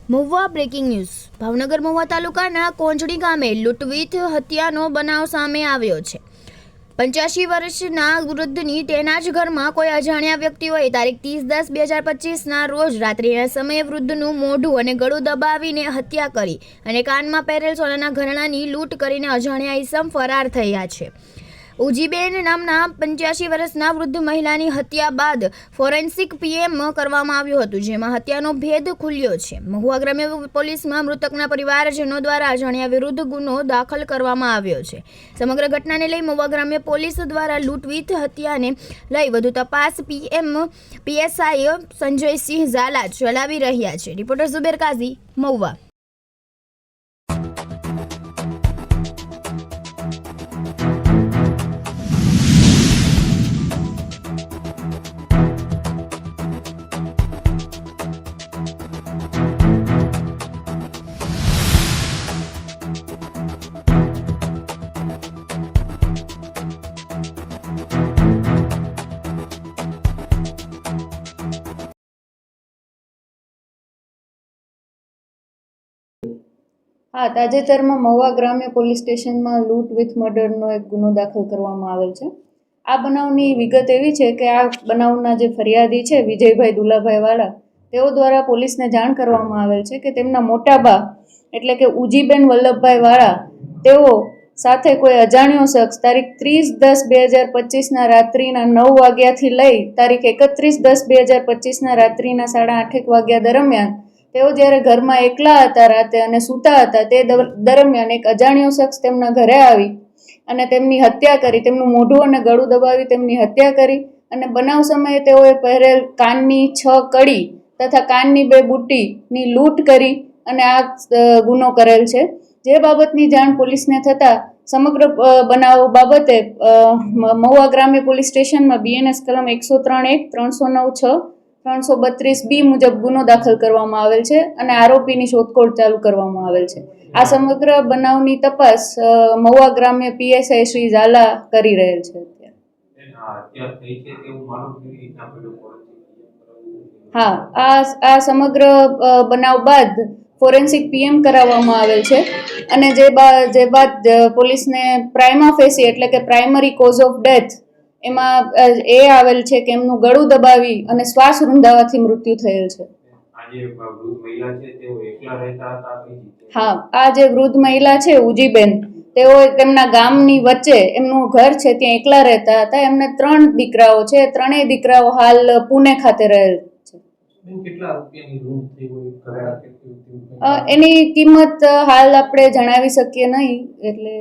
Mahuva breaking news Bhavnagar Mahuva તાલુકાના કોંજડી ગામે લૂંટવીટ હત્યાનો બનાવ સામે આવ્યો છે। 85 વર્ષના વૃદ્ધની તેના જ ઘરમાં કોઈ અજાણ્યા વ્યક્તિઓએ તારીખ 30/10/2025ના રોજ રાત્રિના સમયે વૃદ્ધનું મોઢું અને ગળું દબાવીને હત્યા કરી અને કાનમાં પહેરેલ સોનાના ઘરેણાંની લૂંટ કરીને અજાણ્યા ઈસમ ફરાર થયા છે। ઉજીબેન નામના 85 વર્ષના વૃદ્ધ મહિલાની હત્યા બાદ ફોરેન્સિક પીએમ કરવામાં આવ્યું હતું, જેમાં હત્યાનો ભેદ ખુલ્યો છે। મહુવા ગ્રામ્ય પોલીસમાં મૃતકના પરિવારજનો દ્વારા અજાણ્યા વિરુદ્ધ ગુનો દાખલ કરવામાં આવ્યો છે। સમગ્ર ઘટનાને લઈ મહુવા ગ્રામ્ય પોલીસ દ્વારા લૂંટવીટ હત્યાને લઈ વધુ તપાસ પીએસઆઈ સંજયસિંહ ઝાલા ચલાવી રહ્યા છે। રિપોર્ટર ઝુબેર કાઝી, મહુવા। હા, તાજેતરમાં મહુવા ગ્રામ્ય પોલીસ સ્ટેશનમાં લૂંટ વિથ મર્ડરનો એક ગુનો દાખલ કરવામાં આવેલ છે। આ બનાવની વિગત એવી છે કે આ બનાવના જે ફરિયાદી છે વિજયભાઈ દુલાભાઈ વાળા, તેઓ દ્વારા પોલીસને જાણ કરવામાં આવેલ છે કે તેમના મોટા બા એટલે કે ઉજીબેન વલ્લભભાઈ વાળા તેઓ સાથે કોઈ અજાણ્યો શખ્સ તારીખ 30/10/2025ના રાત્રિના 9 વાગ્યાથી લઈ તારીખ 31/10/2025ના રાત્રિના 8:30 વાગ્યા દરમિયાન તેઓ જ્યારે ઘરમાં એકલા હતા રાતે અને સૂતા હતા તે દરમિયાન એક અજાણ્યો શખ્સ તેમના ઘરે આવી અને તેમની હત્યા કરી, તેમનું મોઢું અને ગળું દબાવી તેમની હત્યા કરી અને બનાવ સમયે તેઓએ પહેરેલ કાનની 6 કડી તથા કાનની 2 બુટ્ટીની લૂંટ કરી અને આ ગુનો કરેલ છે। જે બાબતની જાણ પોલીસને થતાં સમગ્ર બનાવ બાબતે મહુવા ગ્રામ્ય પોલીસ સ્ટેશનમાં બીએનએસ કલમ 103(1), 309(6), 332B મુજબ ગુનો દાખલ કરવામાં આવેલ છે અને આરોપીની શોધખોળ ચાલુ કરવામાં આવેલ છે। આ સમગ્ર બનાવની તપાસ મહુવા ગ્રામ્ય પીએસઆઈ શ્રી ઝાલા કરી રહેલ છે। હા, આ સમગ્ર બનાવ બાદ ફોરેન્સિક પીએમ કરાવવામાં આવેલ છે અને જે બાદ પોલીસને પ્રાઇમા ફેસી એટલે કે પ્રાઇમરી કોઝ ઓફ ડેથ એમાં એ આવેલ છે કે એમનું ગળું દબાવી અને શ્વાસ રૂંધાવાથી મૃત્યુ થયેલ છે। હા, આ જે વૃદ્ધ મહિલા છે ઉજીબેન, તેઓ તેમના ગામની વચ્ચે એમનું ઘર છે ત્યાં એકલા રહેતા હતા। એમને 3 દીકરાઓ છે, ત્રણેય દીકરાઓ હાલ પુણે ખાતે રહેલ છે। એની કિંમત હાલ આપણે જણાવી શકીએ નહીં, એટલે